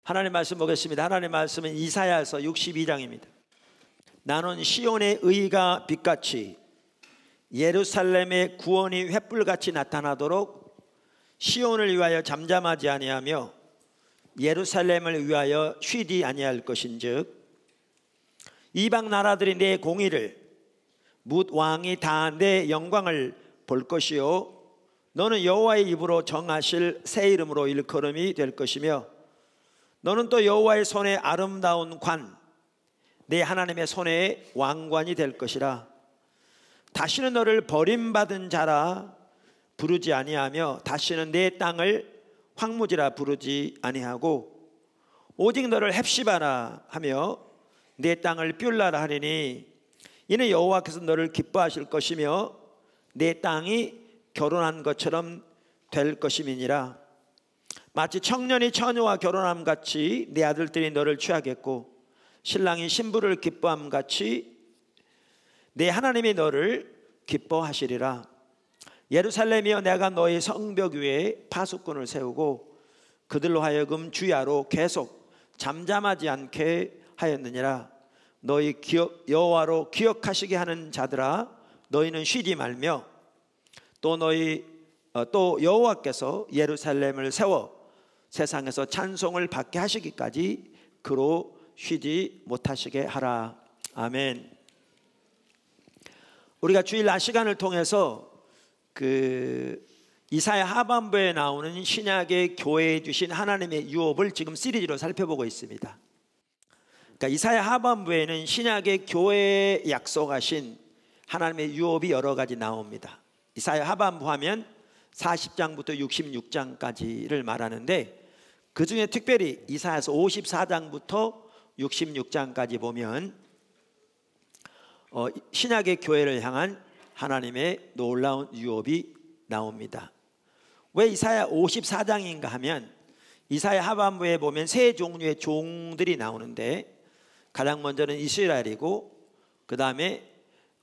하나님 말씀 보겠습니다. 하나님 말씀은 이사야서 62장입니다. 나는 시온의 의가 빛같이 예루살렘의 구원이 횃불같이 나타나도록 시온을 위하여 잠잠하지 아니하며 예루살렘을 위하여 쉬지 아니할 것인즉 이방 나라들이 내 공의를 뭇 왕이 다 내 영광을 볼 것이요 너는 여호와의 입으로 정하실 새 이름으로 일컬음이 될 것이며 너는 또 여호와의 손에 아름다운 관 내 하나님의 손에 왕관이 될 것이라. 다시는 너를 버림받은 자라 부르지 아니하며 다시는 내 땅을 황무지라 부르지 아니하고 오직 너를 헵시바라 하며 내 땅을 뷸라라 하리니 이는 여호와께서 너를 기뻐하실 것이며 내 땅이 결혼한 것처럼 될 것임이니라. 마치 청년이 처녀와 결혼함 같이 내 아들들이 너를 취하겠고 신랑이 신부를 기뻐함 같이 내 하나님이 너를 기뻐하시리라. 예루살렘이여 내가 너의 성벽 위에 파수꾼을 세우고 그들로 하여금 주야로 계속 잠잠하지 않게 하였느니라. 너희 여호와로 기억하시게 하는 자들아 너희는 쉬지 말며 또 여호와께서 예루살렘을 세워 세상에서 찬송을 받게 하시기까지 그로 쉬지 못하시게 하라. 아멘. 우리가 주일 낮 시간을 통해서 이사야 하반부에 나오는 신약의 교회에 주신 하나님의 유업을 지금 시리즈로 살펴보고 있습니다. 그러니까 이사야 하반부에는 신약의 교회에 약속하신 하나님의 유업이 여러 가지 나옵니다. 이사야 하반부 하면 40장부터 66장까지를 말하는데 그 중에 특별히 이사야서 54장부터 66장까지 보면 신약의 교회를 향한 하나님의 놀라운 유업이 나옵니다. 왜 이사야 54장인가 하면 이사야 하반부에 보면 세 종류의 종들이 나오는데 가장 먼저는 이스라엘이고 그 다음에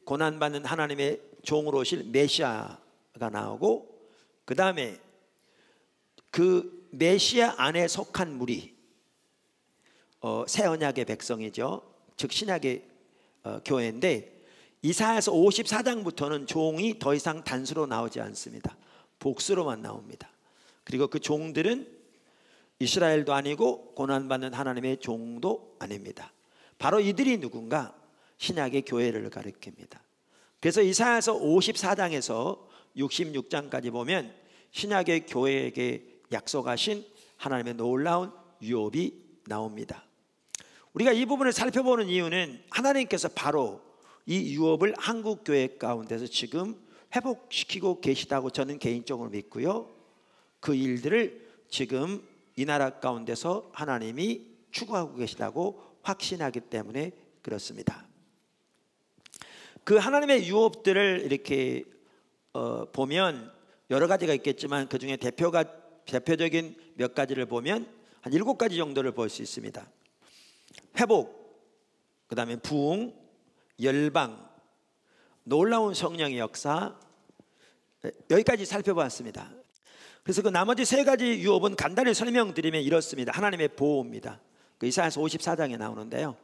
고난받는 하나님의 종으로 오실 메시아가 나오고 그 다음에 그 메시아 안에 속한 무리 새 언약의 백성이죠. 즉 신약의 교회인데 이사야서 54장부터는 종이 더 이상 단수로 나오지 않습니다. 복수로만 나옵니다. 그리고 그 종들은 이스라엘도 아니고 고난받는 하나님의 종도 아닙니다. 바로 이들이 누군가? 신약의 교회를 가리킵니다. 그래서 이사야서 54장에서 66장까지 보면 신약의 교회에게 약속하신 하나님의 놀라운 유업이 나옵니다. 우리가 이 부분을 살펴보는 이유는 하나님께서 바로 이 유업을 한국교회 가운데서 지금 회복시키고 계시다고 저는 개인적으로 믿고요. 그 일들을 지금 이 나라 가운데서 하나님이 추구하고 계시다고 확신하기 때문에 그렇습니다. 그 하나님의 유업들을 이렇게 보면 여러 가지가 있겠지만 그 중에 대표적인 몇 가지를 보면 한 7가지 정도를 볼 수 있습니다. 회복, 그 다음에 부흥, 열방, 놀라운 성령의 역사, 여기까지 살펴봤습니다. 그래서 그 나머지 3가지 유업은 간단히 설명드리면 이렇습니다. 하나님의 보호입니다. 그 이사야서 54장에 나오는데요.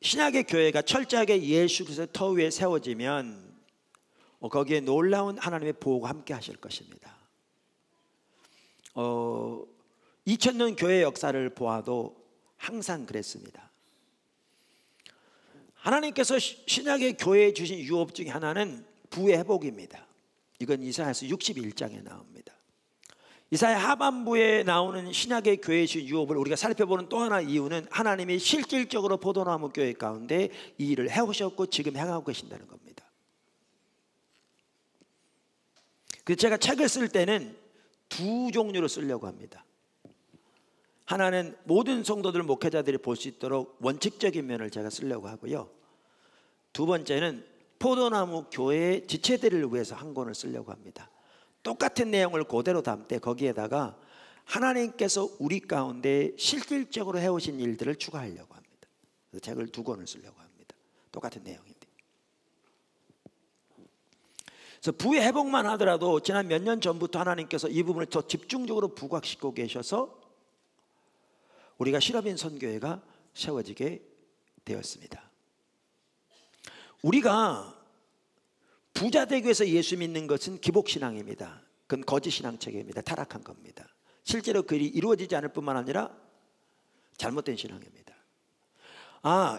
신약의 교회가 철저하게 예수 그리스도의 터 위에 세워지면 거기에 놀라운 하나님의 보호가 함께 하실 것입니다. 2000년 교회 역사를 보아도 항상 그랬습니다. 하나님께서 신약의 교회에 주신 유업 중에 하나는 부의 회복입니다. 이건 이사야서 61장에 나옵니다. 이사야 하반부에 나오는 신약의 교회에 주신 유업을 우리가 살펴보는 또 하나 이유는 하나님이 실질적으로 포도나무 교회 가운데 이 일을 해오셨고 지금 행하고 계신다는 겁니다. 그래서 제가 책을 쓸 때는 2 종류로 쓰려고 합니다. 하나는 모든 성도들 목회자들이 볼 수 있도록 원칙적인 면을 제가 쓰려고 하고요. 2번째는 포도나무 교회의 지체들을 위해서 한 권을 쓰려고 합니다. 똑같은 내용을 그대로 담되 거기에다가 하나님께서 우리 가운데 실질적으로 해오신 일들을 추가하려고 합니다. 그래서 책을 2권을 쓰려고 합니다. 똑같은 내용인데. 그래서 부의 회복만 하더라도 지난 몇 년 전부터 하나님께서 이 부분을 더 집중적으로 부각시키고 계셔서 우리가 실업인 선교회가 세워지게 되었습니다. 우리가 부자 되기 위해서 예수 믿는 것은 기복신앙입니다. 그건 거짓신앙 체계입니다. 타락한 겁니다. 실제로 그 일이 이루어지지 않을 뿐만 아니라 잘못된 신앙입니다.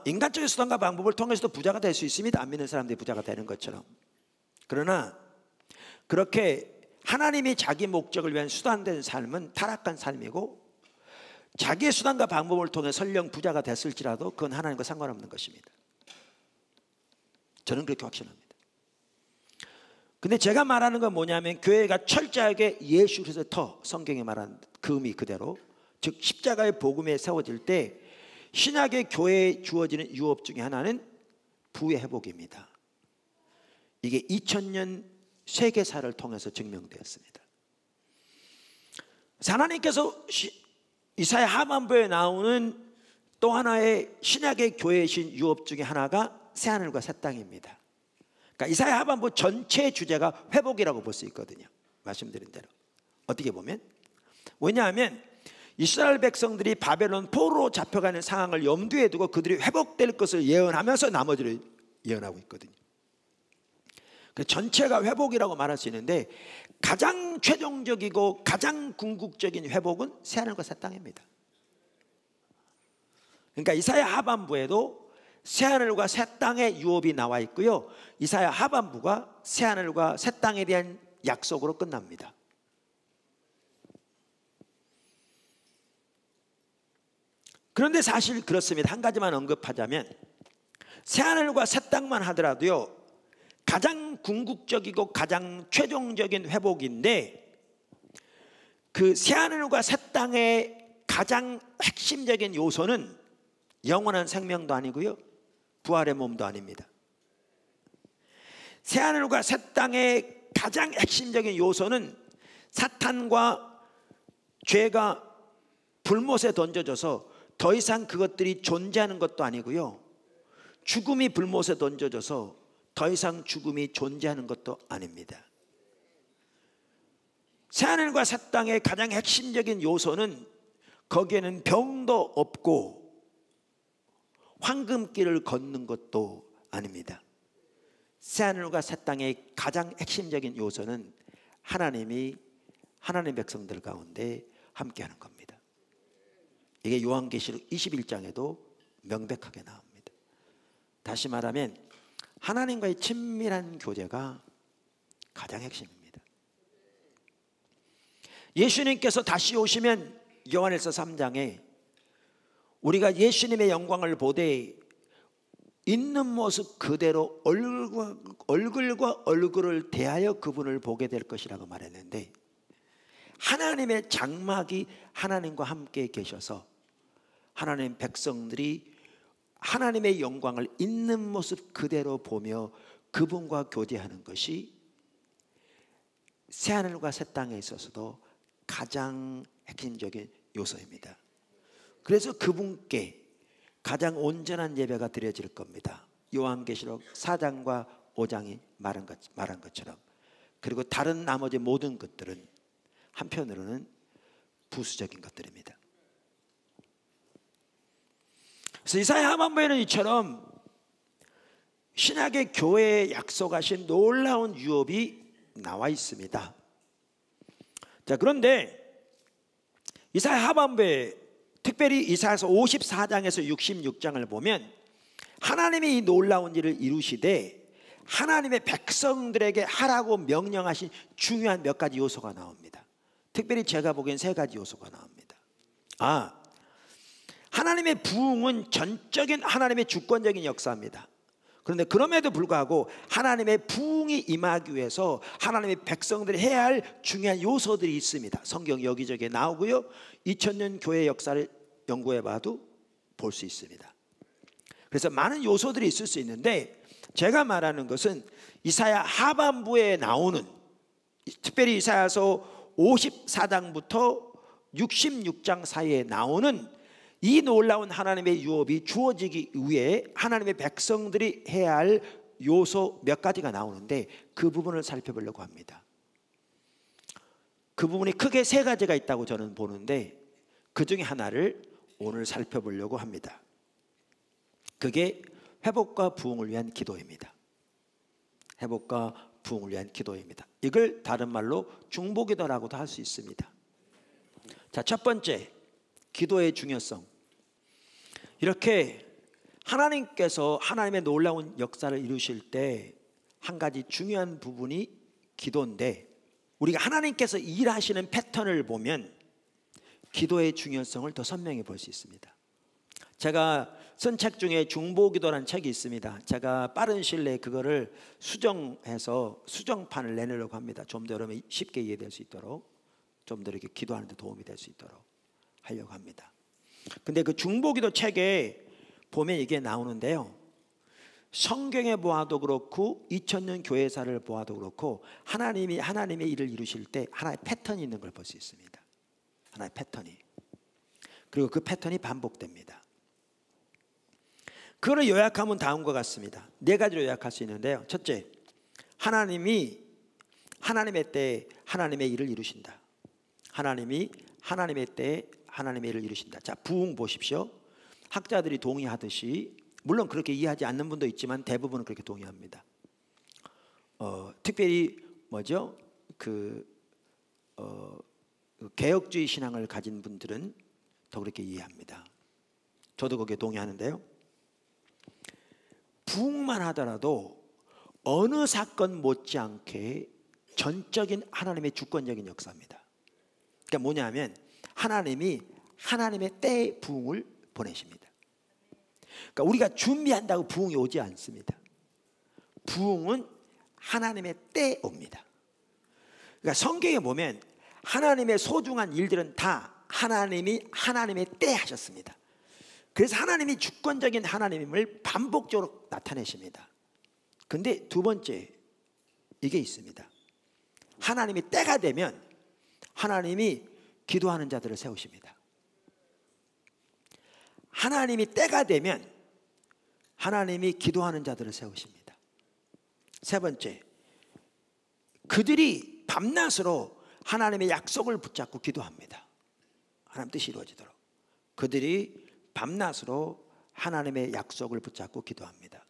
인간적인 수단과 방법을 통해서도 부자가 될 수 있습니다. 안 믿는 사람들이 부자가 되는 것처럼. 그러나 그렇게 하나님이 자기 목적을 위한 수단된 삶은 타락한 삶이고, 자기의 수단과 방법을 통해 설령 부자가 됐을지라도 그건 하나님과 상관없는 것입니다. 저는 그렇게 확신합니다. 근데 제가 말하는 건 뭐냐면, 교회가 철저하게 예수 그리스도의 터, 성경에 말한 그 의미 그대로, 즉 십자가의 복음에 세워질 때 신약의 교회에 주어지는 유업 중에 하나는 부의 회복입니다. 이게 2000년 세계사를 통해서 증명되었습니다. 하나님께서 이사야 하반부에 나오는 또 하나의 신약의 교회이신 유업 중에 하나가 새하늘과 새 땅입니다. 그러니까 이사야 하반부 전체 주제가 회복이라고 볼 수 있거든요. 말씀드린 대로. 어떻게 보면, 왜냐하면 이스라엘 백성들이 바벨론 포로로 잡혀가는 상황을 염두에 두고 그들이 회복될 것을 예언하면서 나머지를 예언하고 있거든요. 전체가 회복이라고 말할 수 있는데, 가장 최종적이고 가장 궁극적인 회복은 새하늘과 새 땅입니다. 그러니까 이사야 하반부에도 새하늘과 새 땅의 유업이 나와 있고요, 이사야 하반부가 새하늘과 새 땅에 대한 약속으로 끝납니다. 그런데 사실 그렇습니다. 한 가지만 언급하자면, 새하늘과 새 땅만 하더라도요, 가장 궁극적이고 가장 최종적인 회복인데, 그 새하늘과 새 땅의 가장 핵심적인 요소는 영원한 생명도 아니고요, 부활의 몸도 아닙니다. 새하늘과 새 땅의 가장 핵심적인 요소는 사탄과 죄가 불못에 던져져서 더 이상 그것들이 존재하는 것도 아니고요, 죽음이 불못에 던져져서 더 이상 죽음이 존재하는 것도 아닙니다. 새하늘과 새 땅의 가장 핵심적인 요소는 거기에는 병도 없고 황금길을 걷는 것도 아닙니다. 새하늘과 새 땅의 가장 핵심적인 요소는 하나님이 하나님의 백성들 가운데 함께하는 겁니다. 이게 요한계시록 21장에도 명백하게 나옵니다. 다시 말하면 하나님과의 친밀한 교제가 가장 핵심입니다. 예수님께서 다시 오시면 요한일서 3장에 우리가 예수님의 영광을 보되 있는 모습 그대로 얼굴과 얼굴을 대하여 그분을 보게 될 것이라고 말했는데, 하나님의 장막이 하나님과 함께 계셔서 하나님 백성들이 하나님의 영광을 있는 모습 그대로 보며 그분과 교제하는 것이 새하늘과 새 땅에 있어서도 가장 핵심적인 요소입니다. 그래서 그분께 가장 온전한 예배가 드려질 겁니다. 요한계시록 4장과 5장이 말한 것처럼. 그리고 다른 나머지 모든 것들은 한편으로는 부수적인 것들입니다. 그래서 이사야 하반부에는 이처럼 신약의 교회에 약속하신 놀라운 유업이 나와 있습니다. 자, 그런데 이사야 하반부에 특별히 이사야서 54장에서 66장을 보면 하나님이 이 놀라운 일을 이루시되 하나님의 백성들에게 하라고 명령하신 중요한 몇 가지 요소가 나옵니다. 특별히 제가 보기엔 세 가지 요소가 나옵니다. 하나님의 부흥은 전적인 하나님의 주권적인 역사입니다. 그런데 그럼에도 불구하고 하나님의 부흥이 임하기 위해서 하나님의 백성들이 해야 할 중요한 요소들이 있습니다. 성경 여기저기 나오고요, 2000년 교회 역사를 연구해 봐도 볼 수 있습니다. 그래서 많은 요소들이 있을 수 있는데, 제가 말하는 것은 이사야 하반부에 나오는, 특별히 이사야서 54장부터 66장 사이에 나오는 이 놀라운 하나님의 유업이 주어지기 위해 하나님의 백성들이 해야 할 요소 몇 가지가 나오는데 그 부분을 살펴보려고 합니다. 그 부분이 크게 세 가지가 있다고 저는 보는데 그 중에 하나를 오늘 살펴보려고 합니다. 그게 회복과 부흥을 위한 기도입니다. 회복과 부흥을 위한 기도입니다. 이걸 다른 말로 중보기도라고도 할 수 있습니다. 자, 첫 번째, 기도의 중요성. 이렇게 하나님께서 하나님의 놀라운 역사를 이루실 때 한 가지 중요한 부분이 기도인데, 우리가 하나님께서 일하시는 패턴을 보면 기도의 중요성을 더 선명히 볼 수 있습니다. 제가 쓴 책 중에 중보기도라는 책이 있습니다. 제가 빠른 시일 내에 그거를 수정해서 수정판을 내놓으려고 합니다. 좀 더 여러분이 쉽게 이해될 수 있도록, 좀 더 이렇게 기도하는 데 도움이 될 수 있도록 하려고 합니다. 근데 그 중보기도 책에 보면 이게 나오는데요, 성경에 보아도 그렇고 2000년 교회사를 보아도 그렇고 하나님이 하나님의 일을 이루실 때 하나의 패턴이 있는 걸 볼 수 있습니다. 하나의 패턴이. 그리고 그 패턴이 반복됩니다. 그걸 요약하면 다음과 같습니다. 네 가지로 요약할 수 있는데요. 첫째, 하나님이 하나님의 때에 하나님의 일을 이루신다. 하나님이 하나님의 때에 하나님의 일을 이루신다. 자, 부흥 보십시오. 학자들이 동의하듯이, 물론 그렇게 이해하지 않는 분도 있지만 대부분은 그렇게 동의합니다. 특별히 뭐죠? 개혁주의 신앙을 가진 분들은 더 그렇게 이해합니다. 저도 거기에 동의하는데요. 부흥만 하더라도 어느 사건 못지않게 전적인 하나님의 주권적인 역사입니다. 그러니까 뭐냐면 하나님이 하나님의 때의 부흥을 보내십니다. 그러니까 우리가 준비한다고 부흥이 오지 않습니다. 부흥은 하나님의 때에 옵니다. 그러니까 성경에 보면 하나님의 소중한 일들은 다 하나님이 하나님의 때에 하셨습니다. 그래서 하나님이 주권적인 하나님임을 반복적으로 나타내십니다. 근데 두 번째, 이게 있습니다. 하나님이 때가 되면 하나님이 기도하는 자들을 세우십니다. 하나님이 때가 되면 하나님이 기도하는 자들을 세우십니다. 세 번째, 그들이 밤낮으로 하나님의 약속을 붙잡고 기도합니다. 하나님 뜻이 이루어지도록. 그들이 밤낮으로 하나님의 약속을 붙잡고 기도합니다.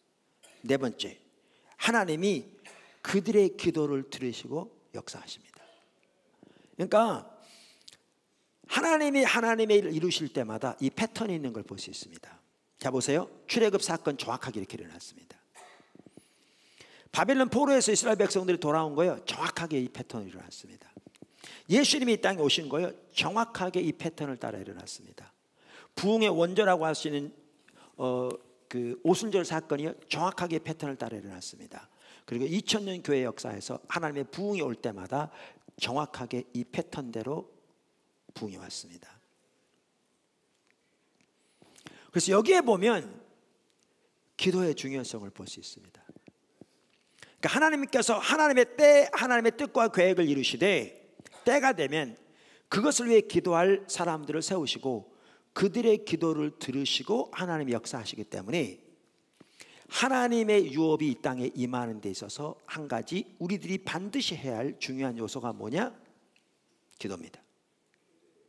네 번째, 하나님이 그들의 기도를 들으시고 역사하십니다. 그러니까 하나님이 하나님의 일을 이루실 때마다 이 패턴이 있는 걸 볼 수 있습니다. 자, 보세요. 출애굽 사건 정확하게 이렇게 일어났습니다. 바벨론 포로에서 이스라엘 백성들이 돌아온 거예요. 정확하게 이 패턴이 일어났습니다. 예수님이 이 땅에 오신 거예요. 정확하게 이 패턴을 따라 일어났습니다. 부흥의 원조라고 할 수 있는 그 오순절 사건이 정확하게 패턴을 따라 일어났습니다. 그리고 2000년 교회 역사에서 하나님의 부흥이 올 때마다 정확하게 이 패턴대로 부흥이 왔습니다. 그래서 여기에 보면 기도의 중요성을 볼 수 있습니다. 그러니까 하나님께서 하나님의 때, 하나님의 뜻과 계획을 이루시되 때가 되면 그것을 위해 기도할 사람들을 세우시고 그들의 기도를 들으시고 하나님이 역사하시기 때문에 하나님의 유업이 이 땅에 임하는 데 있어서 한 가지 우리들이 반드시 해야 할 중요한 요소가 뭐냐? 기도입니다.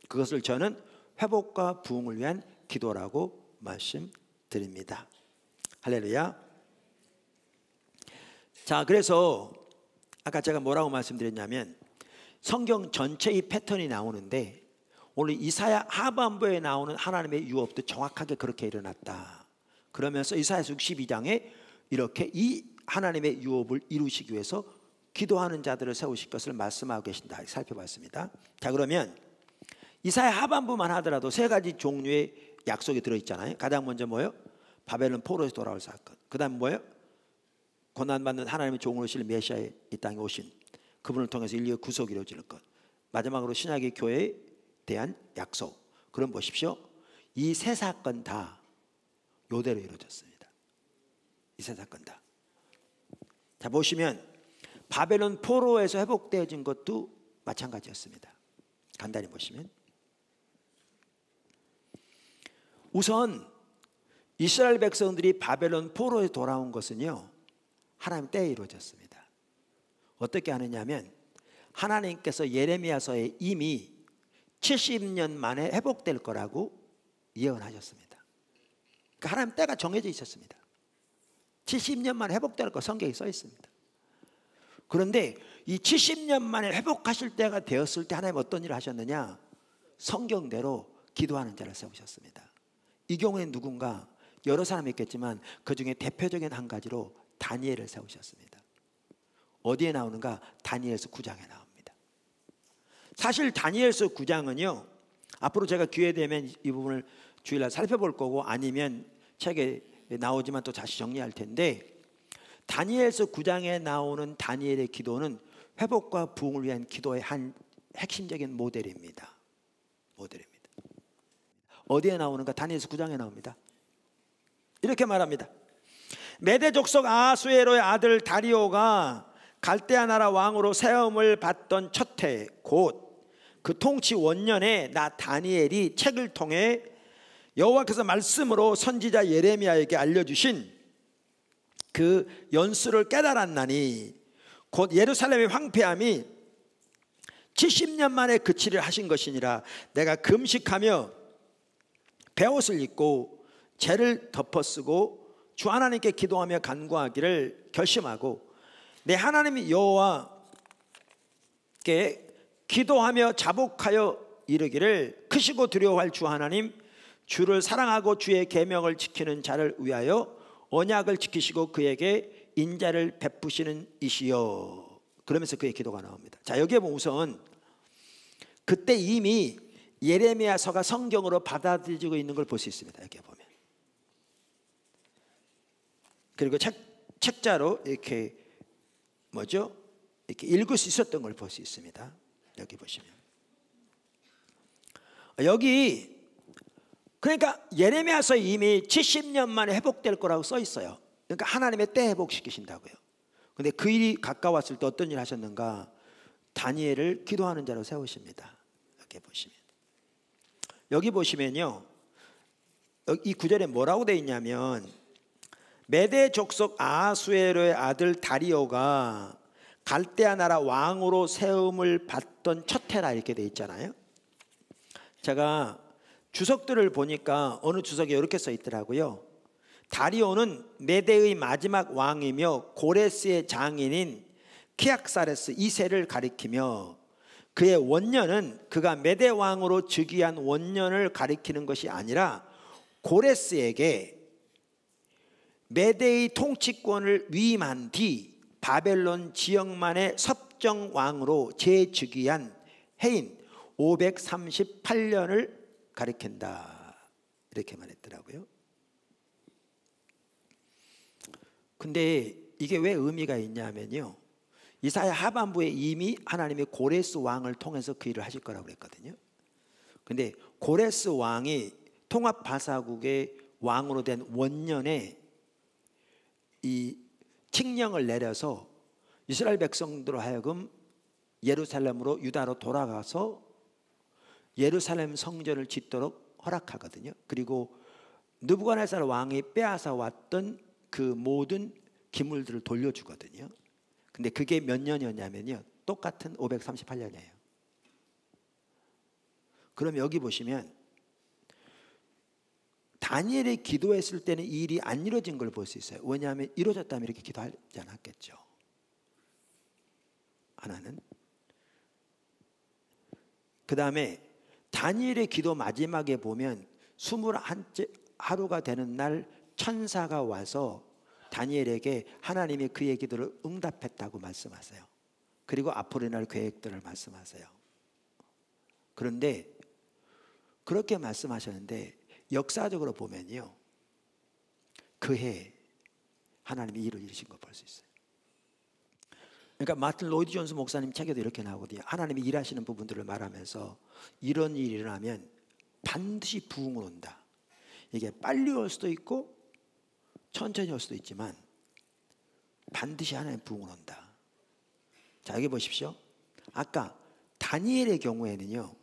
그것을 저는 회복과 부흥을 위한 기도라고 말씀드립니다. 할렐루야. 자, 그래서 아까 제가 뭐라고 말씀드렸냐면 성경 전체의 패턴이 나오는데 오늘 이사야 하반부에 나오는 하나님의 유업도 정확하게 그렇게 일어났다. 그러면서 이사야서 62장에 이렇게 이 하나님의 유업을 이루시기 위해서 기도하는 자들을 세우실 것을 말씀하고 계신다. 살펴봤습니다. 자, 그러면 이사야 하반부만 하더라도 세 가지 종류의 약속이 들어있잖아요. 가장 먼저 뭐예요? 바벨론 포로에서 돌아올 사건. 그 다음 뭐예요? 고난받는 하나님의 종으로 오실 메시아의 이 땅에 오신 그분을 통해서 인류의 구속이 이루어질 것. 마지막으로 신약의 교회에 대한 약속. 그럼 보십시오. 이 세 사건 다 요대로 이루어졌습니다. 이 세 사건 다. 자, 보시면 바벨론 포로에서 회복되어진 것도 마찬가지였습니다. 간단히 보시면 우선 이스라엘 백성들이 바벨론 포로에 돌아온 것은요, 하나님 때에 이루어졌습니다. 어떻게 하느냐면 하나님께서 예레미야서에 이미 70년 만에 회복될 거라고 예언하셨습니다. 그러니까 하나님 때가 정해져 있었습니다. 70년 만에 회복될 거 성경에 써 있습니다. 그런데 이 70년 만에 회복하실 때가 되었을 때 하나님 어떤 일을 하셨느냐? 성경대로 기도하는 자를 세우셨습니다. 이 경우에는 누군가 여러 사람이 있겠지만 그 중에 대표적인 한 가지로 다니엘을 세우셨습니다. 어디에 나오는가? 다니엘서 9장에 나옵니다. 사실 다니엘서 9장은요, 앞으로 제가 기회 되면 이 부분을 주일날 살펴볼 거고 아니면 책에 나오지만 또 다시 정리할 텐데, 다니엘서 9장에 나오는 다니엘의 기도는 회복과 부흥을 위한 기도의 한 핵심적인 모델입니다. 어디에 나오는가? 다니엘서 9장에 나옵니다. 이렇게 말합니다. 메대 족속 아하수에로의 아들 다리오가 갈대아 나라 왕으로 세움을 받던 첫 해 곧 그 통치 원년에 나 다니엘이 책을 통해 여호와께서 말씀으로 선지자 예레미야에게 알려주신 그 연수를 깨달았나니 곧 예루살렘의 황폐함이 70년 만에 그치를 하신 것이니라. 내가 금식하며 베옷을 입고 죄를 덮어쓰고 주 하나님께 기도하며 간구하기를 결심하고 내 하나님 여호와께 기도하며 자복하여 이르기를 크시고 두려워할 주 하나님, 주를 사랑하고 주의 계명을 지키는 자를 위하여 언약을 지키시고 그에게 인자를 베푸시는 이시여. 그러면서 그의 기도가 나옵니다. 자, 여기에 보면 우선 그때 이미 예레미야서가 성경으로 받아들여지고 있는 걸 볼 수 있습니다. 여기 보면. 그리고 책자로 이렇게 이렇게 읽을 수 있었던 걸 볼 수 있습니다. 여기 보시면 여기 그러니까 예레미야서에 이미 70년 만에 회복될 거라고 써 있어요. 그러니까 하나님의 때 회복시키신다고요. 근데 그 일이 가까웠을 때 어떤 일을 하셨는가? 다니엘을 기도하는 자로 세우십니다. 이렇게 보시면, 여기 보시면요, 이 구절에 뭐라고 되어 있냐면 메대 족속 아하수에로의 아들 다리오가 갈대아 나라 왕으로 세움을 받던 첫 해라 이렇게 되어 있잖아요. 제가 주석들을 보니까 어느 주석에 이렇게 써 있더라고요. 다리오는 메대의 마지막 왕이며 고레스의 장인인 키악사레스 2세를 가리키며 그의 원년은 그가 메대 왕으로 즉위한 원년을 가리키는 것이 아니라 고레스에게 메대의 통치권을 위임한 뒤 바벨론 지역만의 섭정왕으로 재즉위한 해인 538년을 가리킨다 이렇게 말했더라고요. 근데 이게 왜 의미가 있냐면요, 이사야 하반부에 이미 하나님이 고레스 왕을 통해서 그 일을 하실 거라고 그랬거든요. 근데 고레스 왕이 통합 바사국의 왕으로 된 원년에 이 칙령을 내려서 이스라엘 백성들로 하여금 예루살렘으로 유다로 돌아가서 예루살렘 성전을 짓도록 허락하거든요. 그리고 느부갓네살 왕이 빼앗아 왔던 그 모든 기물들을 돌려주거든요. 근데 그게 몇 년이었냐면요, 똑같은 538년이에요. 그럼 여기 보시면 다니엘이 기도했을 때는 이 일이 안 이루어진 걸 볼 수 있어요. 왜냐하면 이루어졌다면 이렇게 기도하지 않았겠죠. 하나는. 그 다음에 다니엘의 기도 마지막에 보면 21하루가 되는 날 천사가 와서 다니엘에게 하나님이 그의 기도를 응답했다고 말씀하세요. 그리고 앞으로 일어날 계획들을 말씀하세요. 그런데 그렇게 말씀하셨는데 역사적으로 보면요, 그해 하나님이 일을 이루신 걸 볼 수 있어요. 그러니까 마틴 로이드 존스 목사님 책에도 이렇게 나오거든요. 하나님이 일하시는 부분들을 말하면서 이런 일이 일어나면 반드시 부흥을 온다. 이게 빨리 올 수도 있고 천천히 올 수도 있지만 반드시 하나님 부흥을 온다. 자, 여기 보십시오. 아까 다니엘의 경우에는요,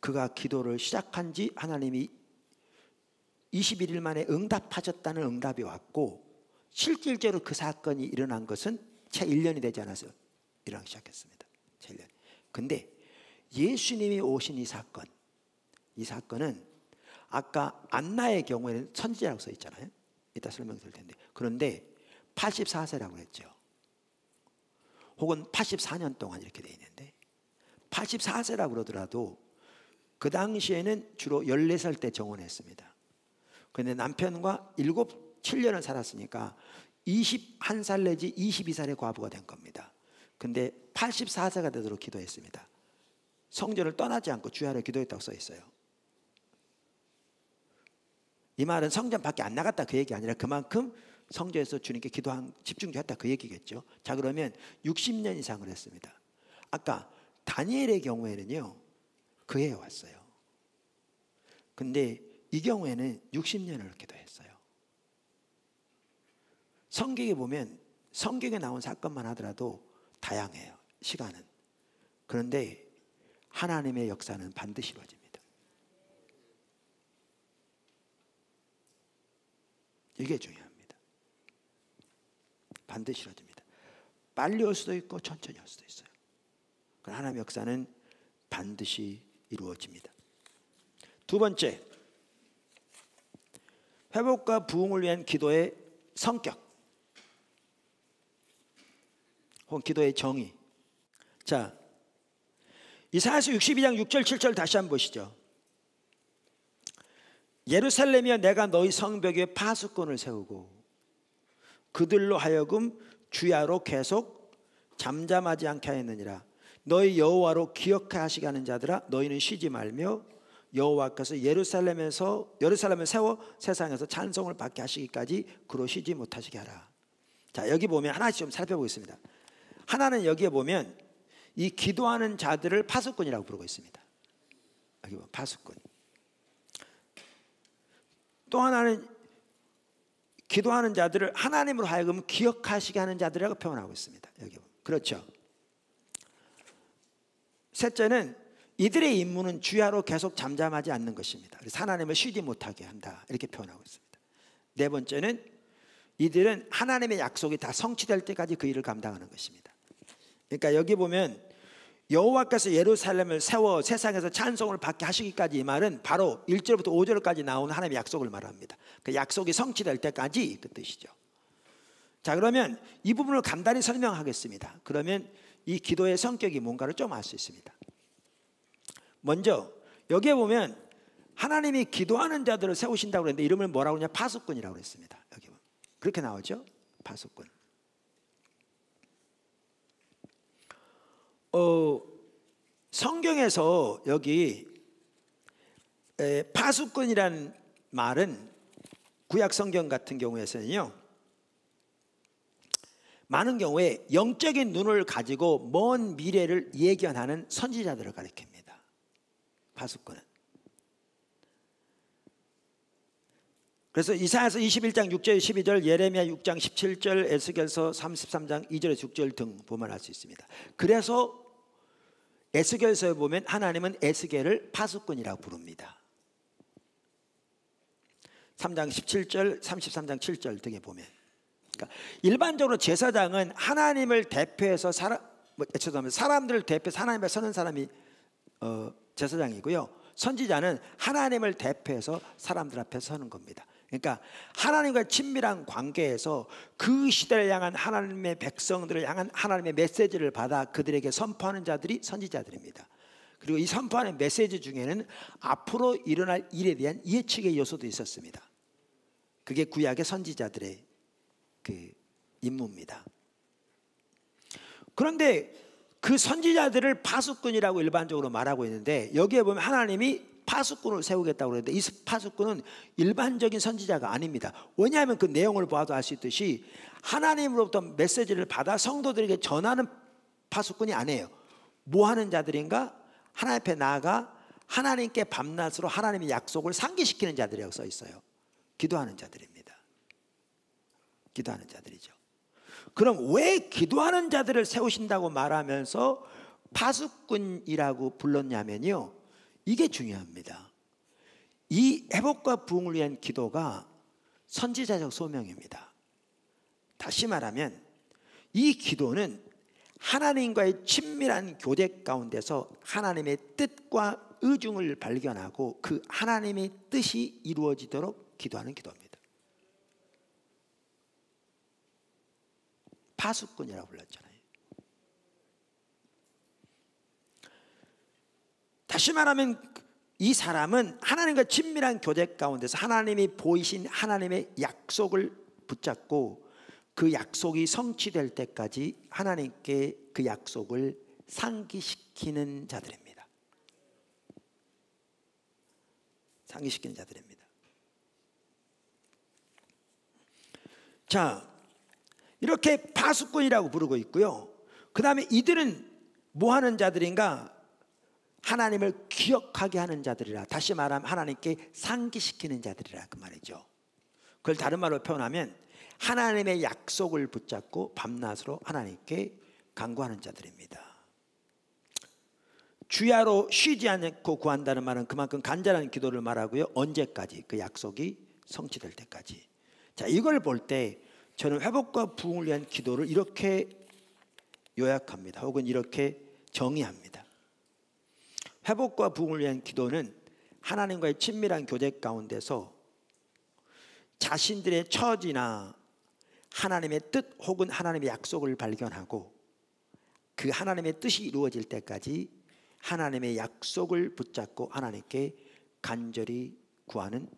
그가 기도를 시작한 지 하나님이 21일 만에 응답하셨다는 응답이 왔고 실질적으로 그 사건이 일어난 것은 채 1년이 되지 않아서 일어나기 시작했습니다. 채 1년. 근데 예수님이 오신 이 사건은 아까 안나의 경우에는 선지자라고 써 있잖아요. 이따 설명드릴 텐데. 그런데 84세라고 했죠. 혹은 84년 동안 이렇게 돼 있는데 84세라고 그러더라도 그 당시에는 주로 14살 때 정혼했습니다. 그런데 남편과 7년을 살았으니까 21살 내지 22살의 과부가 된 겁니다. 근데 84세가 되도록 기도했습니다. 성전을 떠나지 않고 주야로 기도했다고 써 있어요. 이 말은 성전 밖에 안 나갔다 그 얘기 아니라 그만큼 성전에서 주님께 기도한 집중했다 그 얘기겠죠. 자, 그러면 60년 이상을 했습니다. 아까 다니엘의 경우에는요 그 해에 왔어요. 근데 이 경우에는 60년을 기도했어요. 성경에 보면 성경에 나온 사건만 하더라도 다양해요, 시간은. 그런데 하나님의 역사는 반드시 이루어집니다. 이게 중요합니다. 반드시 이루어집니다. 빨리 올 수도 있고 천천히 올 수도 있어요. 그러나 하나님의 역사는 반드시 이루어집니다. 두 번째, 회복과 부흥을 위한 기도의 성격 혹은 기도의 정의. 자, 이사야서 62장 6절 7절 다시 한번 보시죠. 예루살렘이여, 내가 너희 성벽 위에 파수꾼을 세우고 그들로 하여금 주야로 계속 잠잠하지 않게 하였느니라. 너희 여호와로 기억하시게 하는 자들아, 너희는 쉬지 말며 여호와께서 예루살렘을 세워 세상에서 찬송을 받게 하시기까지 그로 쉬지 못하시게 하라. 자, 여기 보면 하나씩 좀 살펴보겠습니다. 하나는 여기에 보면 이 기도하는 자들을 파수꾼이라고 부르고 있습니다. 여기 보면 파수꾼. 또 하나는 기도하는 자들을 하나님으로 하여금 기억하시게 하는 자들이라고 표현하고 있습니다. 여기 보면. 그렇죠. 셋째는 이들의 임무는 주야로 계속 잠잠하지 않는 것입니다. 그래서 하나님을 쉬지 못하게 한다, 이렇게 표현하고 있습니다. 네 번째는 이들은 하나님의 약속이 다 성취될 때까지 그 일을 감당하는 것입니다. 그러니까 여기 보면 여호와께서 예루살렘을 세워 세상에서 찬송을 받게 하시기까지, 이 말은 바로 1절부터 5절까지 나오는 하나님의 약속을 말합니다. 그 약속이 성취될 때까지 그 뜻이죠. 자, 그러면 이 부분을 간단히 설명하겠습니다. 그러면 이 기도의 성격이 뭔가를 좀 알 수 있습니다. 먼저 여기에 보면 하나님이 기도하는 자들을 세우신다고 그랬는데 이름을 뭐라고 하냐? 파수꾼이라고 그랬습니다. 여기 보면 그렇게 나오죠? 파수꾼. 성경에서 여기 파수꾼이라는 말은 구약 성경 같은 경우에서는요, 많은 경우에 영적인 눈을 가지고 먼 미래를 예견하는 선지자들을 가리킵니다. 파수꾼은. 그래서 이사야서 21장 6절 12절, 예레미야 6장 17절, 에스겔서 33장 2절에서 6절 등 보면 알 수 있습니다. 그래서 에스겔서에 보면 하나님은 에스겔을 파수꾼이라고 부릅니다. 3장 17절, 33장 7절 등에 보면, 그러니까 일반적으로 제사장은 하나님을 대표해서 사람들을 대표해서 하나님 앞에 서는 사람이 제사장이고요, 선지자는 하나님을 대표해서 사람들 앞에 서는 겁니다. 그러니까 하나님과 친밀한 관계에서 그 시대를 향한 하나님의 백성들을 향한 하나님의 메시지를 받아 그들에게 선포하는 자들이 선지자들입니다. 그리고 이 선포하는 메시지 중에는 앞으로 일어날 일에 대한 예측의 요소도 있었습니다. 그게 구약의 선지자들의 그 임무입니다. 그런데 그 선지자들을 파수꾼이라고 일반적으로 말하고 있는데, 여기에 보면 하나님이 파수꾼을 세우겠다고 그러는데 이 파수꾼은 일반적인 선지자가 아닙니다. 왜냐하면 그 내용을 보아도 알 수 있듯이 하나님으로부터 메시지를 받아 성도들에게 전하는 파수꾼이 아니에요. 뭐 하는 자들인가? 하나님 앞에 나아가 하나님께 밤낮으로 하나님의 약속을 상기시키는 자들이라고 써 있어요. 기도하는 자들입니다. 기도하는 자들이죠. 그럼 왜 기도하는 자들을 세우신다고 말하면서 파수꾼이라고 불렀냐면요, 이게 중요합니다. 이 회복과 부흥을 위한 기도가 선지자적 소명입니다. 다시 말하면 이 기도는 하나님과의 친밀한 교제 가운데서 하나님의 뜻과 의중을 발견하고 그 하나님의 뜻이 이루어지도록 기도하는 기도입니다. 파수꾼이라고 불렀잖아요. 다시 말하면 이 사람은 하나님과 친밀한 교제 가운데서 하나님이 보이신 하나님의 약속을 붙잡고 그 약속이 성취될 때까지 하나님께 그 약속을 상기시키는 자들입니다. 상기시키는 자들입니다. 자, 이렇게 파수꾼이라고 부르고 있고요. 그 다음에 이들은 뭐 하는 자들인가? 하나님을 기억하게 하는 자들이라. 다시 말하면 하나님께 상기시키는 자들이라 그 말이죠. 그걸 다른 말로 표현하면 하나님의 약속을 붙잡고 밤낮으로 하나님께 간구하는 자들입니다. 주야로 쉬지 않고 구한다는 말은 그만큼 간절한 기도를 말하고요. 언제까지? 그 약속이 성취될 때까지. 자, 이걸 볼 때 저는 회복과 부흥을 위한 기도를 이렇게 요약합니다. 혹은 이렇게 정의합니다. 회복과 부흥을 위한 기도는 하나님과의 친밀한 교제 가운데서 자신들의 처지나 하나님의 뜻 혹은 하나님의 약속을 발견하고 그 하나님의 뜻이 이루어질 때까지 하나님의 약속을 붙잡고 하나님께 간절히 구하는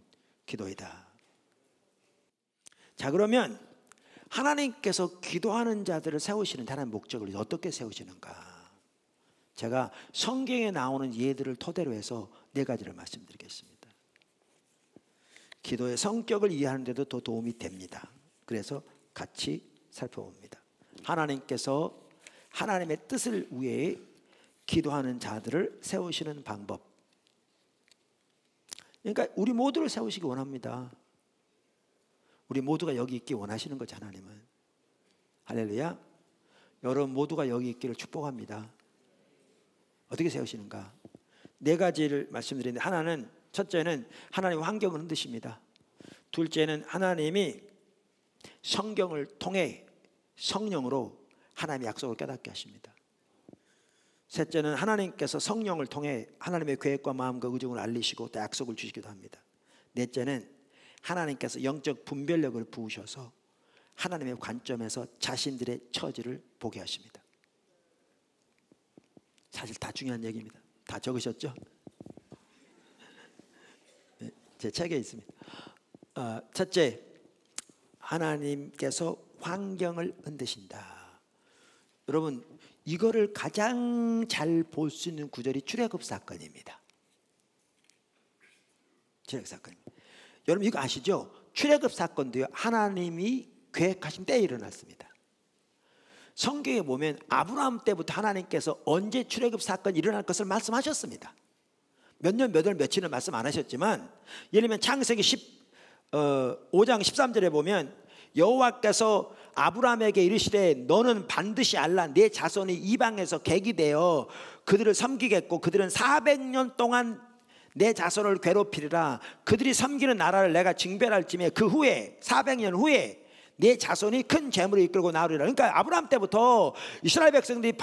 기도이다. 자, 그러면 하나님께서 기도하는 자들을 세우시는 하나님의 목적을 어떻게 세우시는가? 제가 성경에 나오는 예들을 토대로 해서 4가지를 말씀드리겠습니다. 기도의 성격을 이해하는 데도 더 도움이 됩니다. 그래서 같이 살펴봅니다. 하나님께서 하나님의 뜻을 위해 기도하는 자들을 세우시는 방법. 그러니까 우리 모두를 세우시기 원합니다. 우리 모두가 여기 있기 원하시는 거죠. 하나님은. 할렐루야. 여러분 모두가 여기 있기를 축복합니다. 어떻게 세우시는가? 4가지를 말씀드리는데, 하나는, 첫째는 하나님 환경을 흔드십니다. 둘째는 하나님이 성경을 통해 성령으로 하나님의 약속을 깨닫게 하십니다. 셋째는 하나님께서 성령을 통해 하나님의 계획과 마음과 의중을 알리시고 또 약속을 주시기도 합니다. 넷째는 하나님께서 영적 분별력을 부으셔서 하나님의 관점에서 자신들의 처지를 보게 하십니다. 사실 다 중요한 얘기입니다. 다 적으셨죠? 네, 제 책에 있습니다. 첫째, 하나님께서 환경을 흔드신다. 여러분, 이거를 가장 잘 볼 수 있는 구절이 출애굽 사건입니다. 출애굽 사건. 여러분 이거 아시죠? 출애굽 사건도요, 하나님이 계획하신 때에 일어났습니다. 성경에 보면 아브라함 때부터 하나님께서 언제 출애굽 사건이 일어날 것을 말씀하셨습니다. 몇 년, 몇 월, 며칠은 말씀 안 하셨지만, 예를 들면 창세기 5장 13절에 보면 여호와께서 아브라함에게 이르시되 너는 반드시 알라 내 자손이 이방에서 객이 되어 그들을 섬기겠고 그들은 400년 동안 내 자손을 괴롭히리라. 그들이 섬기는 나라를 내가 징별할지며 그 후에 400년 후에 내 자손이 큰 재물을 이끌고 나오리라. 그러니까 아브라함 때부터 이스라엘 백성들이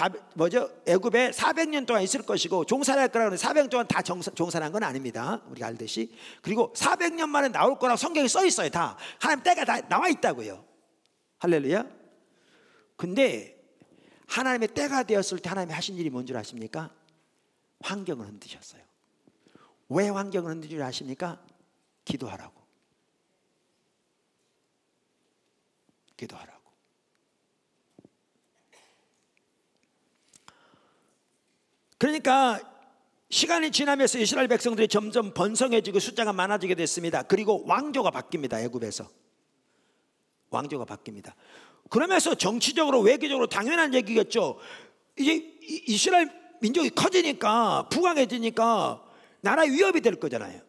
애굽에 400년 동안 있을 것이고 종살이할 거라고 하는데 400년 동안 다 종살한 건 아닙니다. 우리가 알듯이. 그리고 400년 만에 나올 거라고 성경에 써 있어요. 다 하나님 때가 다 나와 있다고요. 할렐루야. 근데 하나님의 때가 되었을 때 하나님이 하신 일이 뭔 줄 아십니까? 환경을 흔드셨어요. 왜 환경을 흔든 줄 아십니까? 기도하라고. 기도하라고. 그러니까 시간이 지나면서 이스라엘 백성들이 점점 번성해지고 숫자가 많아지게 됐습니다. 그리고 왕조가 바뀝니다. 애굽에서 왕조가 바뀝니다. 그러면서 정치적으로 외교적으로 당연한 얘기겠죠. 이제 이스라엘 민족이 커지니까 부강해지니까 나라의 위협이 될 거잖아요.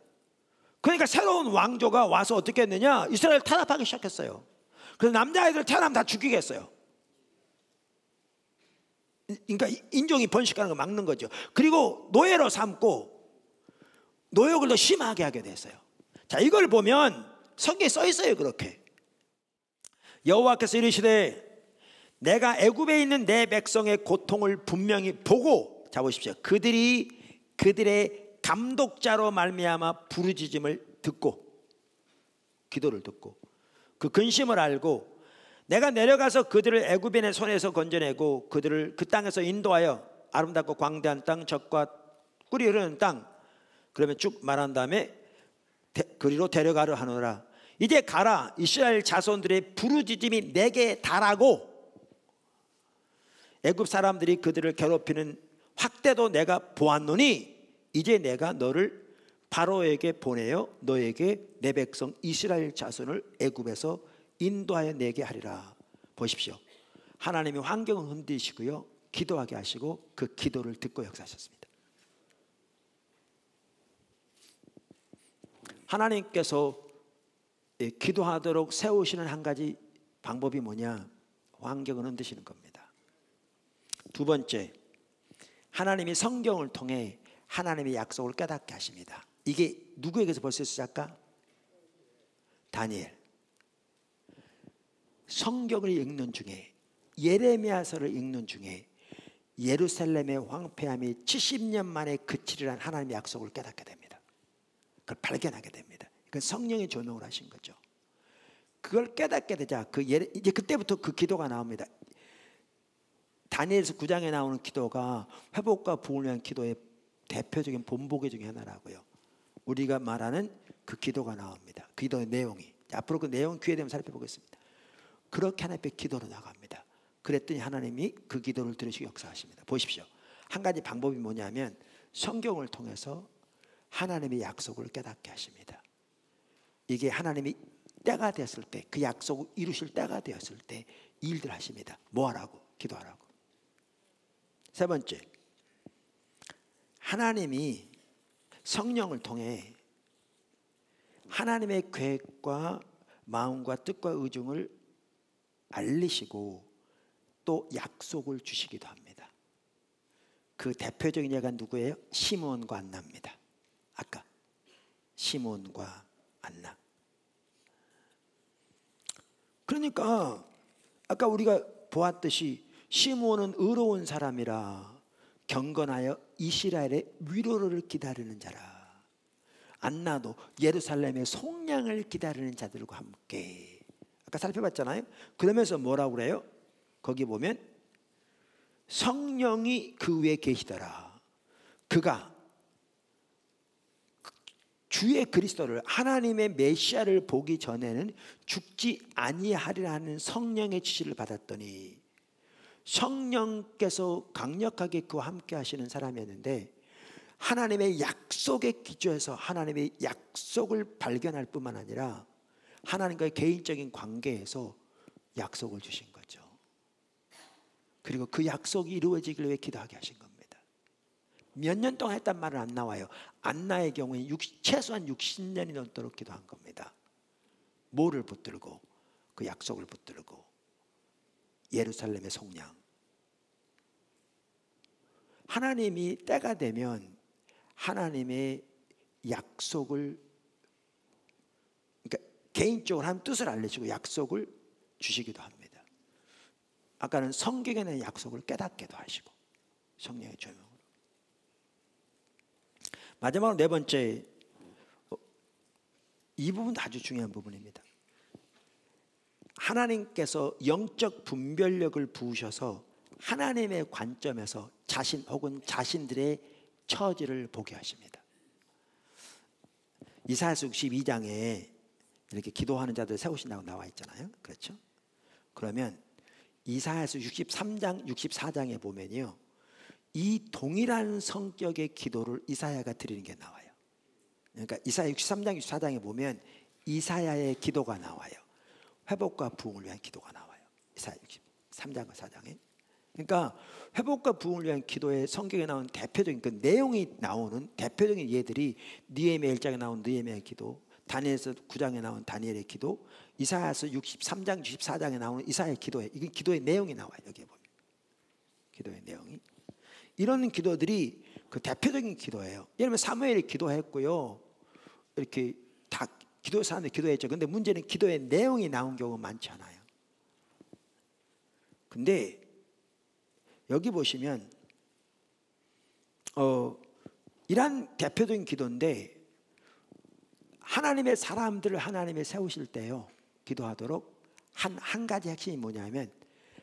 그러니까 새로운 왕조가 와서 어떻게 했느냐, 이스라엘을 탄압하기 시작했어요. 그래서 남자아이들 태어나면 다 죽이겠어요. 그러니까 인종이 번식하는 거 막는 거죠. 그리고 노예로 삼고 노역을 더 심하게 하게 됐어요. 자, 이걸 보면 성경에 써 있어요. 그렇게 여호와께서 이르시되 내가 애굽에 있는 내 백성의 고통을 분명히 보고, 자 보십시오, 그들의 감독자로 말미암아 부르짖음을 듣고, 기도를 듣고 그 근심을 알고 내가 내려가서 그들을 애굽인의 손에서 건져내고 그들을 그 땅에서 인도하여 아름답고 광대한 땅, 젖과 꿀이 흐르는 땅, 그러면 쭉 말한 다음에 그리로 데려가려 하노라. 이제 가라. 이스라엘 자손들의 부르짖음이 내게 달하고 애굽 사람들이 그들을 괴롭히는 확대도 내가 보았노니 이제 내가 너를 바로에게 보내어 너에게 내 백성 이스라엘 자손을 애굽에서 인도하여 내게 하리라. 보십시오. 하나님이 환경을 흔드시고요, 기도하게 하시고 그 기도를 듣고 역사하셨습니다. 하나님께서 기도하도록 세우시는 한 가지 방법이 뭐냐? 환경을 흔드시는 겁니다. 두 번째, 하나님이 성경을 통해 하나님의 약속을 깨닫게 하십니다. 이게 누구에게서 벌써 시작할까? 다니엘. 성경을 읽는 중에, 예레미야서를 읽는 중에 예루살렘의 황폐함이 70년 만에 그치리라는 하나님의 약속을 깨닫게 됩니다. 그걸 발견하게 됩니다. 그건 성령의 조명을 하신 거죠. 그걸 깨닫게 되자 이제 그때부터 그 기도가 나옵니다. 다니엘서 9장에 나오는 기도가 회복과 부흥을 위한 기도의 대표적인 본보기 중에 하나라고요. 우리가 말하는 그 기도가 나옵니다. 그 기도의 내용이. 앞으로 그 내용 기회 되면 살펴보겠습니다. 그렇게 하나님 앞에 기도로 나갑니다. 그랬더니 하나님이 그 기도를 들으시고 역사하십니다. 보십시오. 한 가지 방법이 뭐냐면 성경을 통해서 하나님의 약속을 깨닫게 하십니다. 이게 하나님이 때가 되었을 때, 그 약속을 이루실 때가 되었을 때 일들 하십니다. 뭐 하라고? 기도하라고. 세 번째, 하나님이 성령을 통해 하나님의 계획과 마음과 뜻과 의중을 알리시고 또 약속을 주시기도 합니다. 그 대표적인 예가 누구예요? 시므온과 안나입니다. 아까 시므온과 안나. 그러니까 아까 우리가 보았듯이 시므온은 의로운 사람이라 경건하여 이스라엘의 위로를 기다리는 자라. 안나도 예루살렘의 속량을 기다리는 자들과 함께. 아까 살펴봤잖아요. 그러면서 뭐라고 그래요? 거기 보면 성령이 그 위에 계시더라. 그가 주의 그리스도를, 하나님의 메시아를 보기 전에는 죽지 아니하리라는 성령의 지시를 받았더니, 성령께서 강력하게 그와 함께 하시는 사람이었는데 하나님의 약속에 기초해서 하나님의 약속을 발견할 뿐만 아니라 하나님과의 개인적인 관계에서 약속을 주신 거죠. 그리고 그 약속이 이루어지길 위해 기도하게 하신 겁니다. 몇 년 동안 했단 말은 안 나와요. 안나의 경우에 최소한 60년이 넘도록 기도한 겁니다. 뭐를 붙들고? 그 약속을 붙들고 예루살렘의 속량. 하나님이 때가 되면 하나님의 약속을, 그러니까 개인적으로 하나님 뜻을 알리시고 약속을 주시기도 합니다. 아까는 성경에 대한 약속을 깨닫게도 하시고 성령의 조명으로. 마지막으로 네 번째, 이 부분도 아주 중요한 부분입니다. 하나님께서 영적 분별력을 부으셔서 하나님의 관점에서 자신 혹은 자신들의 처지를 보게 하십니다. 이사야서 62장에 이렇게 기도하는 자들 세우신다고 나와 있잖아요. 그렇죠? 그러면 이사야서 63장, 64장에 보면요, 이 동일한 성격의 기도를 이사야가 드리는 게 나와요. 그러니까 이사야 63장, 64장에 보면 이사야의 기도가 나와요. 회복과 부흥을 위한 기도가 나와요. 이사야 63장과 4장에. 그러니까 회복과 부흥을 위한 기도에 성경에 나온 대표적인 그 내용이 나오는 대표적인 예들이 느헤미야 1장에 나온 느헤미야의 기도, 다니엘서 9장에 나온 다니엘의 기도, 이사야서 63장, 64장에 나오는 이사야의 기도에, 이건 기도의 내용이 나와요. 여기에 보면 기도의 내용이. 이런 기도들이 그 대표적인 기도예요. 예를 들면 사무엘이 기도했고요, 이렇게 다 기도 사람들이 기도했죠. 근데 문제는 기도의 내용이 나온 경우가 많지 않아요. 근데 여기 보시면 이런 대표적인 기도인데, 하나님의 사람들을 하나님이 세우실 때요, 기도하도록 한 가지 핵심이 뭐냐면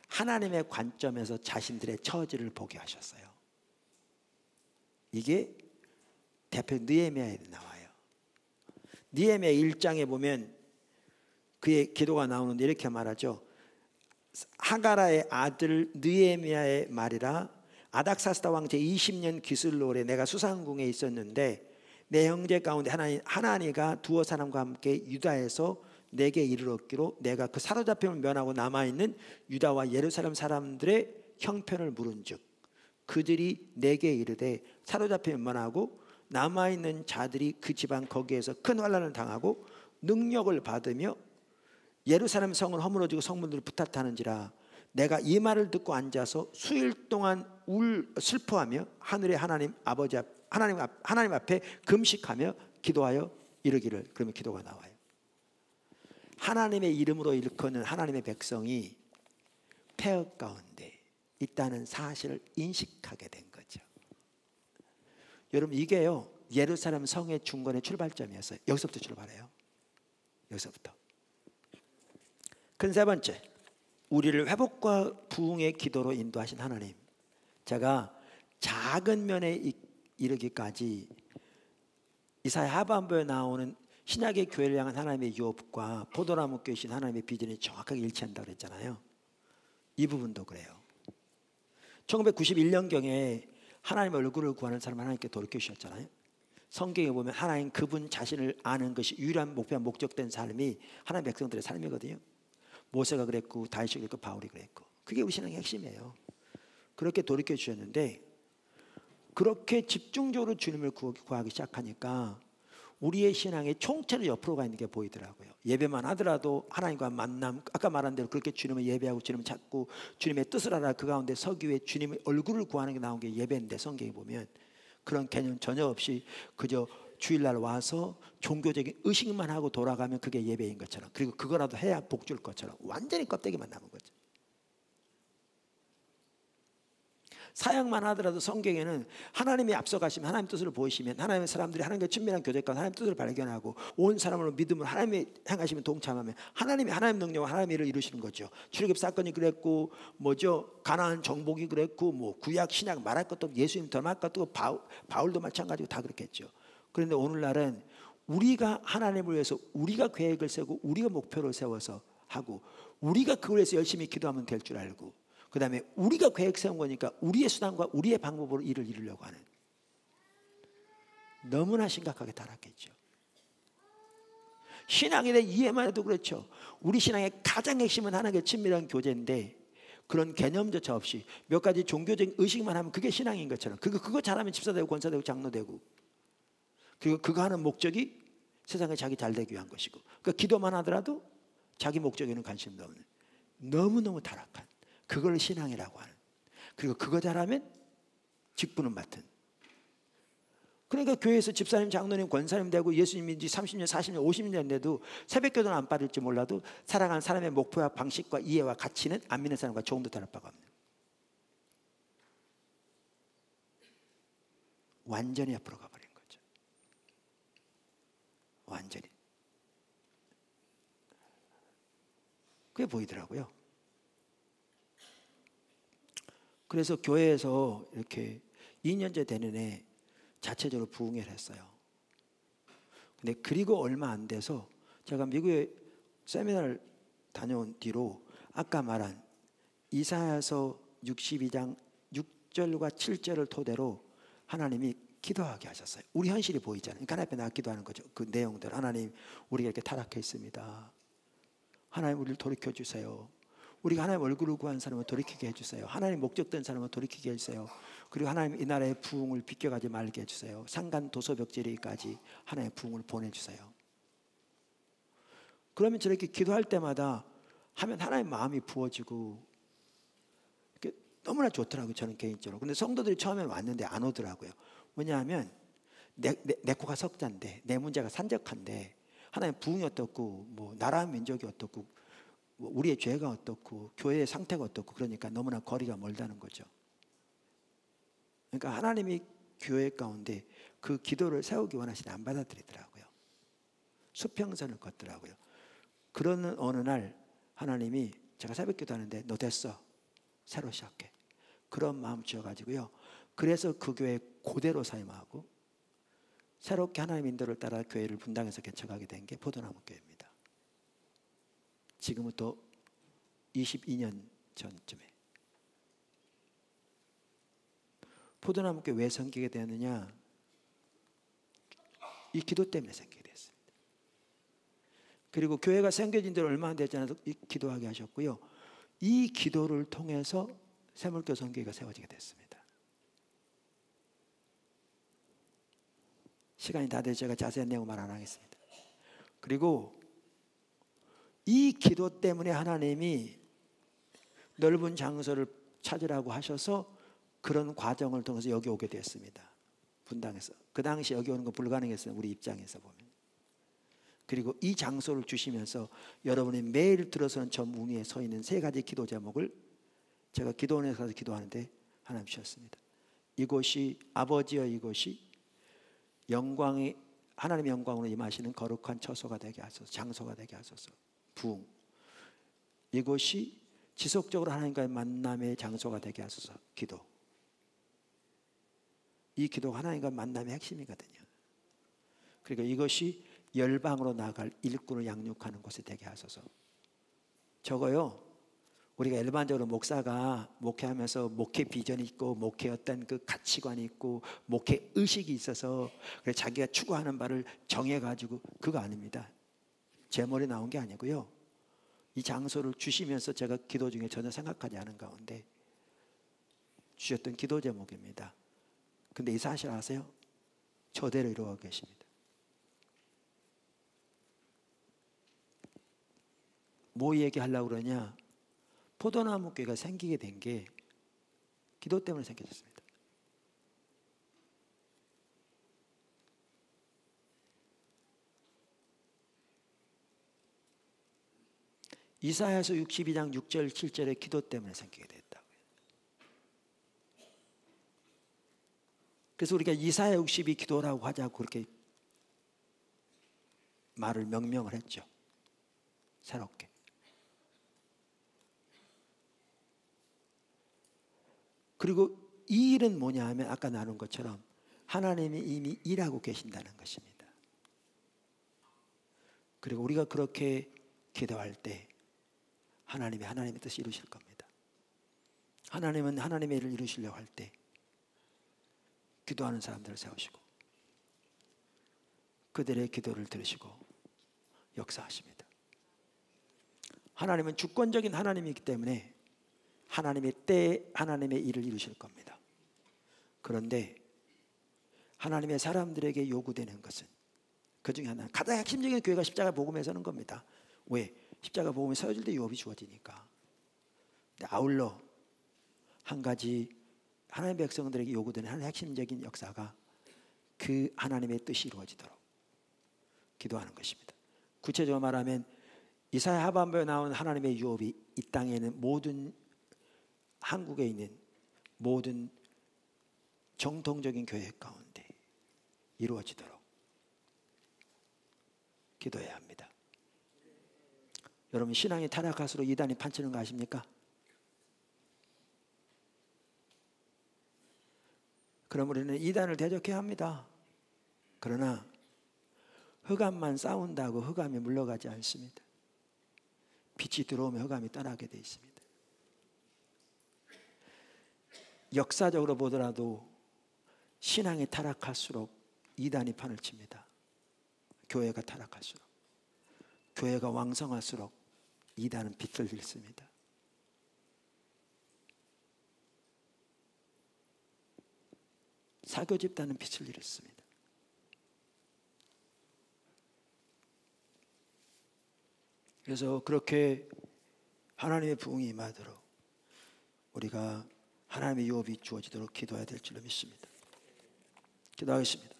하나님의 관점에서 자신들의 처지를 보게 하셨어요. 이게 대표 느헤미야에 나와요. 느헤미야 1장에 보면 그의 기도가 나오는데 이렇게 말하죠. 하가라의 아들 느헤미야의 말이라, 아닥사스다 왕 제20년 기슬롤에 내가 수상궁에 있었는데 내 형제 가운데 하나니가 두어 사람과 함께 유다에서 내게 이르렀기로 내가 그 사로잡힘을 면하고 남아있는 유다와 예루살렘 사람들의 형편을 물은즉 그들이 내게 이르되 사로잡힘을 면하고 남아있는 자들이 그 지방 거기에서 큰 환난을 당하고 능력을 받으며 예루살렘 성을 허물어지고 성문들을 부탁하는지라 내가 이 말을 듣고 앉아서 수일 동안 슬퍼하며 하늘의 하나님 아버지 하나님 앞에 금식하며 기도하여 이르기를. 그러면 기도가 나와요. 하나님의 이름으로 일컫는 하나님의 백성이 폐허 가운데 있다는 사실을 인식하게 된 거죠. 여러분, 이게요 예루살렘 성의 중건의 출발점이었어요. 여기서부터 출발해요. 여기서부터. 큰 세 번째, 우리를 회복과 부흥의 기도로 인도하신 하나님. 제가 작은 면에 이르기까지 이사야 하반부에 나오는 신약의 교회를 향한 하나님의 유업과 포도나무 교신 하나님의 비전이 정확하게 일치한다고 그랬잖아요. 이 부분도 그래요. 1991년경에 하나님 얼굴을 구하는 사람 하나님께 돌이켜 주셨잖아요. 성경에 보면 하나님 그분 자신을 아는 것이 유일한 목표와 목적된 삶이 하나님 백성들의 삶이거든요. 모세가 그랬고 다윗이 그랬고 바울이 그랬고, 그게 우리 신앙의 핵심이에요. 그렇게 돌이켜 주셨는데, 그렇게 집중적으로 주님을 구하기 시작하니까 우리의 신앙의 총체로 옆으로 가 있는 게 보이더라고요. 예배만 하더라도 하나님과 만남, 아까 말한 대로 그렇게 주님을 예배하고 주님을 찾고 주님의 뜻을 알아 그 가운데 서기 위해 주님의 얼굴을 구하는 게 나온 게 예배인데, 성경에 보면 그런 개념 전혀 없이 그저 주일날 와서 종교적인 의식만 하고 돌아가면 그게 예배인 것처럼, 그리고 그거라도 해야 복 줄 것처럼 완전히 껍데기만 남은 거죠. 사역만 하더라도 성경에는 하나님이 앞서가시면, 하나님 뜻을 보이시면 하나님의 사람들이 하나님과 친밀한 교제 가운데 하나님 뜻을 발견하고 온 사람으로 믿음으로 하나님이 행하시면 동참하면 하나님이 하나님 능력과 하나님의 일을 이루시는 거죠. 출애굽 사건이 그랬고, 가나안 정복이 그랬고, 구약 신약 말할 것도 없고, 예수님 더 말할 것도 없고, 바울도 마찬가지고 다 그렇겠죠. 그런데 오늘날은 우리가 하나님을 위해서 우리가 계획을 세우고 우리가 목표를 세워서 하고 우리가 그걸 위해서 열심히 기도하면 될 줄 알고, 그 다음에 우리가 계획 세운 거니까 우리의 수단과 우리의 방법으로 일을 이루려고 하는, 너무나 심각하게 타락했죠. 신앙에 대한 이해만 해도 그렇죠. 우리 신앙의 가장 핵심은 하나님과 친밀한 교제인데, 그런 개념조차 없이 몇 가지 종교적인 의식만 하면 그게 신앙인 것처럼, 그거 잘하면 집사되고 권사되고 장로되고, 그리고 그거 하는 목적이 세상에 자기 잘되기 위한 것이고, 그러니까 기도만 하더라도 자기 목적에는 관심도 없는, 너무너무 타락한, 그걸 신앙이라고 하는, 그리고 그거 잘하면 직분은 맡은. 그러니까 교회에서 집사님, 장로님, 권사님 되고 예수님인지 30년, 40년, 50년 돼도 새벽기도는 안 빠질지 몰라도 살아가는 사람의 목표와 방식과 이해와 가치는 안 믿는 사람과 조금도 다를 바가 없는, 완전히 앞으로 가버린 거죠. 완전히. 그게 보이더라고요. 그래서 교회에서 이렇게 2년째 되는 해 자체적으로 부흥회를 했어요. 근데 그리고 얼마 안 돼서 제가 미국에 세미나를 다녀온 뒤로 아까 말한 이사야서 62장 6절과 7절을 토대로 하나님이 기도하게 하셨어요. 우리 현실이 보이잖아요. 그러니까 하나님 앞에 나가 기도하는 거죠. 그 내용들, 하나님 우리가 이렇게 타락해 있습니다. 하나님 우리를 돌이켜 주세요. 우리가 하나님 얼굴을 구한 사람을 돌이키게 해주세요. 하나님 목적된 사람을 돌이키게 해주세요. 그리고 하나님 이 나라의 부흥을 비껴가지 말게 해주세요. 산간 도서벽지리까지 하나님의 부흥을 보내주세요. 그러면 저렇게 기도할 때마다 하면 하나님 마음이 부어지고 너무나 좋더라고요. 저는 개인적으로. 근데 성도들이 처음에 왔는데 안 오더라고요. 왜냐하면 내 코가 석자인데, 내 문제가 산적한데 하나님 부흥이 어떻고 나라 민족이 어떻고 우리의 죄가 어떻고 교회의 상태가 어떻고 그러니까 너무나 거리가 멀다는 거죠. 그러니까 하나님이 교회 가운데 그 기도를 세우기 원하시는데 안 받아들이더라고요. 수평선을 걷더라고요. 그러는 어느 날 하나님이 제가 새벽 기도하는데 너 됐어. 새로 시작해. 그런 마음 주어가지고요. 그래서 그 교회 그대로 사임하고 새롭게 하나님의 인도를 따라 교회를 분당해서 개척하게 된 게 포도나무 교회입니다. 지금부터 22년 전쯤에. 포도나무 교회 왜 생기게 되느냐? 이 기도 때문에 생기게 됐습니다. 그리고 교회가 생겨진 지 얼마 안 되지 않아서 기도하게 하셨고요. 이 기도를 통해서 새물교 선교회가 세워지게 됐습니다. 시간이 다 돼서 제가 자세한 내용 말 안 하겠습니다. 그리고 이 기도 때문에 하나님이 넓은 장소를 찾으라고 하셔서 그런 과정을 통해서 여기 오게 됐습니다. 분당에서. 그 당시 여기 오는 건 불가능했어요. 우리 입장에서 보면. 그리고 이 장소를 주시면서 여러분이 매일 들어서는 저 문 위에 서 있는 세 가지 기도 제목을 제가 기도원에 가서 기도하는데 하나님 주셨습니다. 이곳이 아버지여 이곳이 영광이 하나님의 영광으로 임하시는 거룩한 처소가 되게 하소서. 장소가 되게 하소서. 부흥. 이곳이 지속적으로 하나님과의 만남의 장소가 되게 하소서. 기도. 이 기도가 하나님과 만남의 핵심이거든요. 그리고 이것이 열방으로 나갈 일꾼을 양육하는 곳이 되게 하소서. 저거요. 우리가 일반적으로 목사가 목회하면서 목회 비전이 있고 목회 어떤 그 가치관이 있고 목회 의식이 있어서 그래서 자기가 추구하는 바를 정해가지고 그거 아닙니다. 제 머리 나온 게 아니고요. 이 장소를 주시면서 제가 기도 중에 전혀 생각하지 않은 가운데 주셨던 기도 제목입니다. 근데 이 사실 아세요? 저대로 이루어가고 계십니다. 뭐 얘기하려고 그러냐? 포도나무 교회가 생기게 된 게 기도 때문에 생겨졌습니다. 이사야서 62장 6절 7절의 기도 때문에 생기게 됐다고요. 그래서 우리가 이사야 62 기도라고 하자고 그렇게 말을 명명을 했죠. 새롭게. 그리고 이 일은 뭐냐 하면 아까 나눈 것처럼 하나님이 이미 일하고 계신다는 것입니다. 그리고 우리가 그렇게 기도할 때 하나님의 뜻을 이루실 겁니다. 하나님은 하나님의 일을 이루시려고 할 때 기도하는 사람들을 세우시고 그들의 기도를 들으시고 역사하십니다. 하나님은 주권적인 하나님이기 때문에 하나님의 때에 하나님의 일을 이루실 겁니다. 그런데 하나님의 사람들에게 요구되는 것은 그 중에 하나 가장 핵심적인 교회가 십자가 복음에 서는 겁니다. 왜? 십자가 복음에 서질 때 유업이 주어지니까. 아울러 한 가지 하나님의 백성들에게 요구되는 하나의 핵심적인 역사가 그 하나님의 뜻이 이루어지도록 기도하는 것입니다. 구체적으로 말하면 이사야 하반부에 나온 하나님의 유업이 이 땅에 있는 모든 한국에 있는 모든 정통적인 교회 가운데 이루어지도록 기도해야 합니다. 여러분 신앙이 타락할수록 이단이 판치는 거 아십니까? 그럼 우리는 이단을 대적해야 합니다. 그러나 흑암만 싸운다고 흑암이 물러가지 않습니다. 빛이 들어오면 흑암이 떠나게 되어 있습니다. 역사적으로 보더라도 신앙이 타락할수록 이단이 판을 칩니다. 교회가 타락할수록. 교회가 왕성할수록 이단은 빛을 잃습니다. 사교 집단은 빛을 잃었습니다. 그래서 그렇게 하나님의 부흥이 임하도록 우리가 하나님의 유업이 주어지도록 기도해야 될 줄로 믿습니다. 기도하겠습니다.